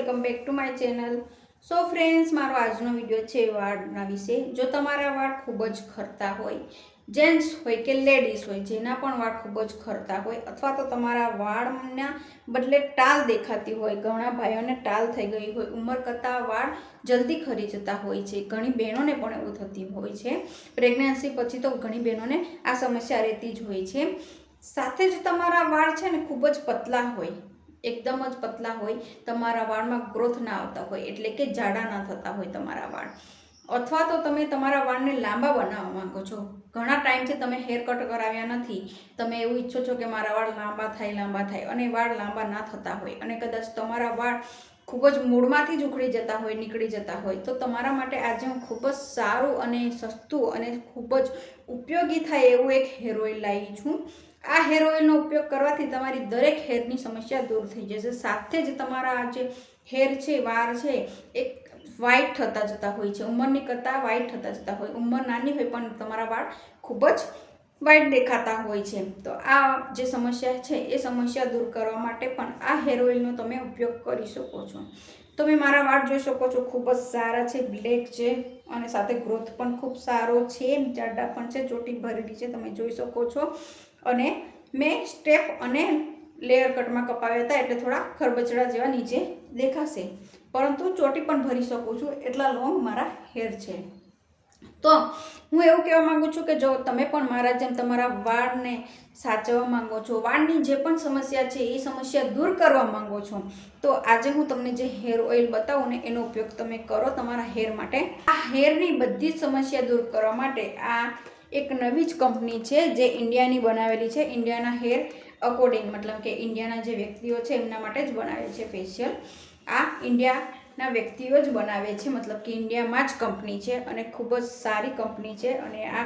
Welcome back to my channel. So friends, મારો આજનો video છે વાળના વિશે। જો તમારા વાળ ખૂબ જ ખરતા હોય, જેન્ટ્સ હોય કે લેડીઝ હોય, જેના પણ વાળ ખૂબ જ ખરતા હોય અથવા તો તમારા વાળના બદલે ટાલ દેખાતી હોય, ઘણા ભાઈઓને ટાલ થઈ ગઈ હોય, ઉંમર કરતાં વાળ જલ્દી ખરી જતા હોય છે, ઘણી બહેનોને પણ એવું થતી હોય છે। પ્રેગ્નન્સી પછી તો ઘણી બહેનોને આ સમસ્યા રહેતી જ હોય છે। સાથે જ તમારા વાળ છે ને ખૂબ જ પતલા હોય, એકદમ જ પતલા હોય, તમારા વાળમાં ગ્રોથ ના આવતા હોય, એટલે કે જાડા ના થતા હોય તમારા વાળ, અથવા તો તમે તમારા વાળને લાંબા બનાવવા માંગો છો, ઘણા ટાઈમથી તમે હેર કટ કરાવ્યા નથી, તમે એવું ઈચ્છો છો કે મારા વાળ લાંબા થાય અને વાળ લાંબા ના થતા હોય અને કદાચ તમારા વાળ ખૂબ જ મૂળમાંથી જ ઉખડી જતા હોય, નીકળી જતા હોય, તો તમારા માટે આજે હું ખૂબ જ સારું અને સસ્તું અને ખૂબ જ ઉપયોગી થાય એવું એક હેર ઓઇલ લાવી છું। આ હેર ઓઇલનો ઉપયોગ કરવાથી તમારી દરેક હેરની સમસ્યા દૂર થઈ જશે। સાથે જ તમારા જે હેર છે, વાળ છે, એક વ્હાઇટ થતા જતા હોય છે, ઉંમરની કરતાં વ્હાઇટ થતા જતા હોય, ઉંમર નાની હોય પણ તમારા વાળ ખૂબ જ વ્હાઇટ દેખાતા હોય છે। તો આ જે સમસ્યા છે એ સમસ્યા દૂર કરવા માટે પણ આ હેર ઓઇલનો તમે ઉપયોગ કરી શકો છો। તમે મારા વાળ જોઈ શકો છો, ખૂબ જ સારા છે, બ્લેક છે અને સાથે ગ્રોથ પણ ખૂબ સારો છે, જાડા પણ છે, ચોટી ભરેલી છે, તમે જોઈ શકો છો। અને મેં સ્ટેપ અને લેયર કટમાં કપાવ્યા હતા, એટલે થોડા ખરબચડા જેવા નીચે દેખાશે, પરંતુ ચોટી પણ ભરી શકું છું, એટલા લોંગ મારા હેર છે। તો હું એવું કહેવા માંગુ છું કે જો તમે પણ મારા જેમ તમારા વાળને સાચવવા માંગો છો, વાળની જે પણ સમસ્યા છે એ સમસ્યા દૂર કરવા માંગો છો, તો આજે હું તમને જે હેર ઓઇલ બતાવું ને એનો ઉપયોગ તમે કરો તમારા હેર માટે। આ હેરની બધી જ સમસ્યા દૂર કરવા માટે આ એક નવી જ કંપની છે જે ઇન્ડિયાની બનાવેલી છે, ઇન્ડિયાના હેર અકોર્ડિંગ, મતલબ કે ઇન્ડિયાના જે વ્યક્તિઓ છે એમના માટે જ બનાવે છે ફેશિયલ। આ ઇન્ડિયાના વ્યક્તિઓ જ બનાવે છે, મતલબ કે ઇન્ડિયામાં જ કંપની છે અને ખૂબ જ સારી કંપની છે। અને આ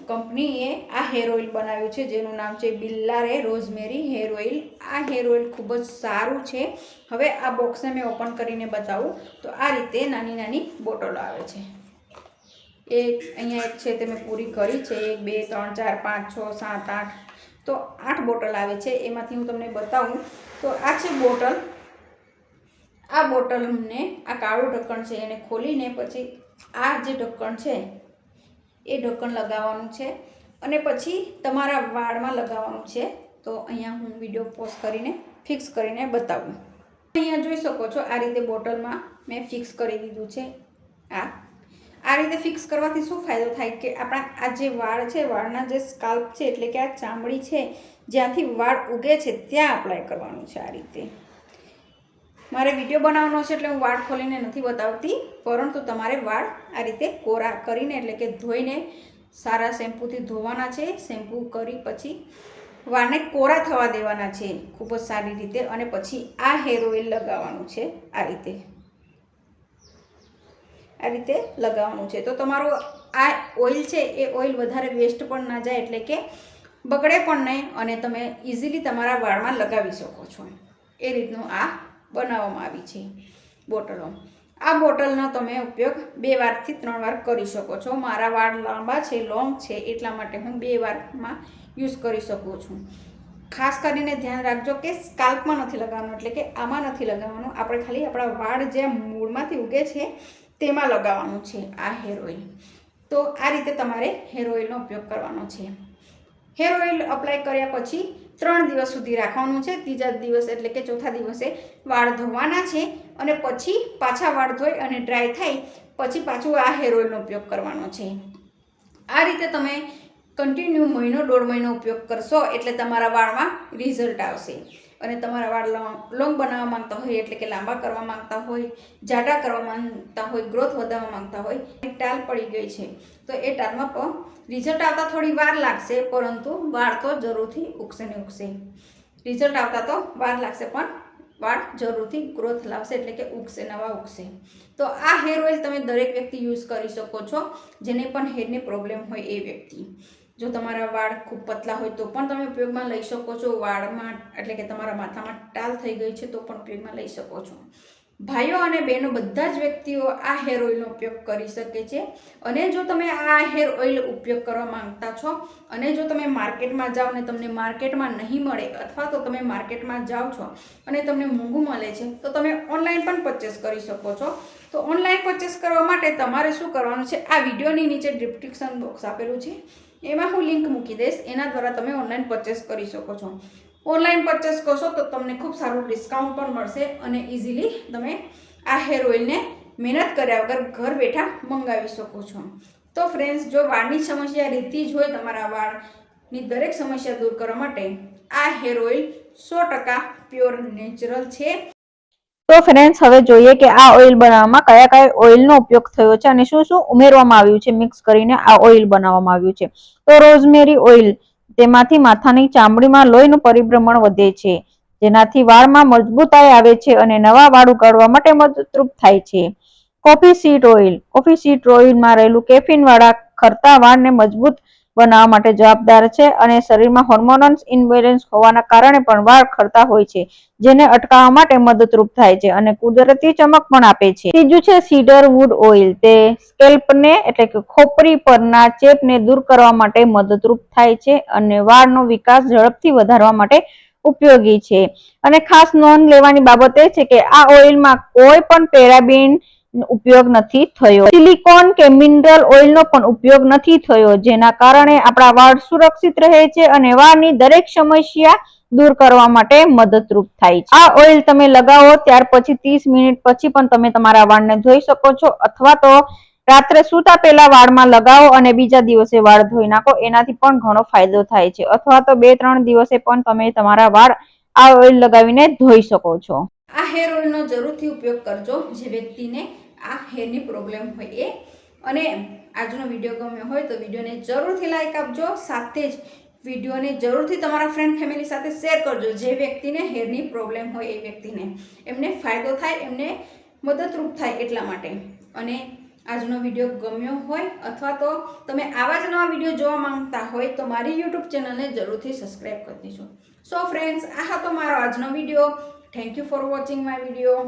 કંપનીએ આ હેર ઓઇલ બનાવ્યું છે જેનું નામ છે બિલ્લારે રોઝમેરી હેર ઓઇલ। આ હેર ઓઇલ ખૂબ જ સારું છે। હવે આ બોક્સને મેં ઓપન કરીને બતાવું તો આ રીતે નાની નાની બોટલો આવે છે। અહીંયા એક છે તે મેં પૂરી કરી છે, 1 2 3 4 5 6 7 8, તો 8 બોટલ આવે છે। એમાંથી હું તમને બતાવું તો આ છે બોટલ। આ બોટલને આ કાળું ઢક્કણ છે એને ખોલીને પછી આ જે ઢક્કણ છે એ ઢક્કણ લગાવવાનું છે અને પછી તમારા વાળમાં લગાવવાનું છે। તો અહીંયા હું વિડીયો પોઝ કરીને ફિક્સ કરીને બતાવું। અહીંયા જોઈ શકો છો, આ રીતે બોટલમાં મેં ફિક્સ કરી દીધું છે। આ રીતે ફિક્સ કરવાથી શું ફાયદો થાય કે આપણા આ જે વાળ છે, વાળના જે સ્કાલ્પ છે, એટલે કે આ ચામડી છે જ્યાંથી વાળ ઉગે છે ત્યાં અપ્લાય કરવાનું છે। આ રીતે મારે વિડીયો બનાવવાનો છે એટલે હું વાળ ખોલીને નથી બતાવતી, પરંતુ તમારે વાળ આ રીતે કોરા કરીને, એટલે કે ધોઈને સારા શેમ્પૂથી ધોવાના છે। શેમ્પૂ કરી પછી વાળને કોરા થવા દેવાના છે ખૂબ જ સારી રીતે, અને પછી આ હેર ઓઇલ લગાવવાનું છે। આ રીતે લગાવવાનું છે, તો તમારો આ ઓઇલ છે એ ઓઇલ વધારે વેસ્ટ પણ ના જાય, એટલે કે બગડે પણ નહીં અને તમે ઇઝીલી તમારા વાળમાં લગાવી શકો છો। એ રીતનું આ બનાવવામાં આવી છે બોટલો। આ બોટલનો તમે ઉપયોગ 2 વારથી 3 વાર કરી શકો છો। મારા વાળ લાંબા છે, લોંગ છે, એટલા માટે હું 2 વારમાં યુઝ કરી શકું છું। ખાસ કરીને ધ્યાન રાખજો કે સ્કાલ્પમાં નથી લગાવવાનું, એટલે કે આમાં નથી લગાવવાનું, આપણે ખાલી આપણા વાળ જે મૂળમાંથી ઉગે છે તેમાં લગાવવાનું છે આ હેર ઓઇલ। તો આ રીતે તમારે હેર ઓઇલનો ઉપયોગ કરવાનો છે। હેર ઓઇલ અપ્લાય કર્યા પછી 3 દિવસ સુધી રાખવાનું છે। ત્રીજા દિવસ એટલે કે ચોથા દિવસે વાળ ધોવાના છે અને પછી પાછા વાળ ધોઈ અને ડ્રાય થાય પછી પાછું આ હેર ઓઇલનો ઉપયોગ કરવાનો છે। આ રીતે તમે કન્ટિન્યુ 1-1.5 મહિનો ઉપયોગ કરશો એટલે તમારા વાળમાં રિઝલ્ટ આવશે। અને તમારા વાળ લોંગ બનાવવા માંગતા હોય, એટલે કે લાંબા કરવા માંગતા હોય, જાડા કરવા માંગતા હોય, ગ્રોથ વધારવા માંગતા હોય, ટાલ પડી ગઈ છે તો એ ટાલમાં પણ રિઝલ્ટ આવતા થોડી વાર લાગશે, પરંતુ વાળ તો જરૂરથી ઉગશે ને ઉગશે। રિઝલ્ટ આવતા તો વાર લાગશે પણ વાળ જરૂરથી ગ્રોથ લાવશે, એટલે કે ઉગશે, નવા ઉગશે। તો આ હેર ઓઇલ તમે દરેક વ્યક્તિ યુઝ કરી શકો છો, જેને પણ હેરની પ્રોબ્લેમ હોય એ વ્યક્તિ। જો તમારા વાળ ખૂબ પતલા હોય તો પણ તમે ઉપયોગમાં લઈ શકો છો। વાળમાં એટલે કે તમારા માથામાં ટાલ થઈ ગઈ છે તો પણ ઉપયોગમાં લઈ શકો છો। ભાઈઓ અને બહેનો બધા જ વ્યક્તિઓ આ હેર ઓઇલનો ઉપયોગ કરી શકે છે. અને જો તમે આ હેર ઓઇલ ઉપયોગ કરવા માંગતા છો અને જો તમે માર્કેટમાં જાઓ અને તમને માર્કેટમાં નહીં મળે અથવા તો તમે માર્કેટમાં જાઓ છો અને તમને મોંઘું મળે છે તો તમે ઓનલાઈન પણ પરચેસ કરી શકો છો. તો ઓનલાઈન પરચેસ કરવા માટે તમારે શું કરવાનું છે, આ વિડીયોની નીચે ડિસ્ક્રિપ્શન બોક્સ આપેલું છે એમાં હું લિંક મૂકી દઈશ, એના દ્વારા તમે ઓનલાઈન પરચેસ કરી શકો છો. ઓનલાઈન પરચેસ કરશો તો તમને ખૂબ સારું ડિસ્કાઉન્ટ પણ મળશે અને ઇઝીલી તમે આ હેર ઓઇલને મહેનત કર્યા વગર ઘર બેઠા મંગાવી શકો છો. તો ફ્રેન્ડ્સ, જો વાળની સમસ્યા રહેતી જ હોય, તમારા વાળની દરેક સમસ્યા દૂર કરવા માટે આ હેર ઓઇલ 100% પ્યોર નેચરલ છે. તો ફ્રેન્ડ્સ, હવે જોઈએ કે આ ઓઇલ બનાવવામાં કયા કયા ઓઇલનો ઉપયોગ થયો છે અને શું શું ઉમેરવામાં આવ્યું છે, મિક્સ કરીને આ ઓઇલ બનાવવામાં આવ્યું છે. તો રોઝમેરી ઓઇલ, તેમાંથી માથાની ચામડીમાં લોહીનું પરિભ્રમણ વધે છે, જેનાથી વાળમાં મજબૂતાઈ આવે છે અને નવા વાળ ઉગાડવા માટે મદદરૂપ થાય છે. Coffee seed oil, coffee seed ઓઇલમાં રહેલું કેફીન વાળા ખરતા વાળને મજબૂત બનાવવા માટે જવાબદાર છે અને શરીરમાં હોર્મોન્સ ઇમ્બેલેન્સ હોવાના કારણે પણ વાળ ખરતા હોય છે, જેને અટકાવવા માટે મદદરૂપ થાય છે અને કુદરતી ચમક પણ આપે છે. ત્રીજું છે સીડર વુડ ઓઇલ. તે સ્કેલ્પને એટલે કે ખોપરી પરના ચેપને દૂર કરવા માટે મદદરૂપ થાય છે અને વાળનો વિકાસ ઝડપથી વધારવા માટે ઉપયોગી છે. અને ખાસ નોંધ લેવાની બાબત એ છે કે આ ઓઇલમાં કોઈ પણ પેરાબેન ઉપયોગ નથી થયો. સિલિકોન કે મિનરલ ઓઇલનો પણ ઉપયોગ નથી થયો, જેના કારણે આપણા વાળ સુરક્ષિત રહે છે અને વાળની દરેક સમસ્યા દૂર કરવા માટે મદદરૂપ થાય છે. આ ઓઇલ તમે લગાવો ત્યાર પછી 30 મિનિટ પછી પણ તમે તમારા વાળને ધોઈ શકો છો, અથવા તો રાત્રે સૂતા પહેલા વાળમાં લગાવો અને બીજા દિવસે વાળ ધોઈ નાખો, એનાથી પણ ઘણો ફાયદો થાય છે. અથવા તો 2-3 દિવસે પણ તમે તમારા વાળ આ ઓઇલ લગાવીને ધોઈ શકો છો. આ હેર ઓઇલનો જરૂરથી ઉપયોગ કરજો જે વ્યક્તિને આ હેરની પ્રોબ્લેમ હોય એ. અને આજનો વિડીયો ગમ્યો હોય તો વિડીયોને જરૂરથી લાઈક આપજો, સાથે જ વિડીયોને જરૂરથી તમારા ફ્રેન્ડ ફેમિલી સાથે શેર કરજો જે વ્યક્તિને હેરની પ્રોબ્લેમ હોય એ વ્યક્તિને, એમને ફાયદો થાય, એમને મદદરૂપ થાય એટલા માટે. અને આજનો વિડીયો ગમ્યો હોય અથવા તો તમે આવા જ નવા વિડીયો જોવા માંગતા હોય તો મારી યુટ્યુબ ચેનલને જરૂરથી સબસ્ક્રાઈબ કરી દેજો. સો ફ્રેન્ડ્સ, આ હતો મારો આજનો video. Thank you for watching my video.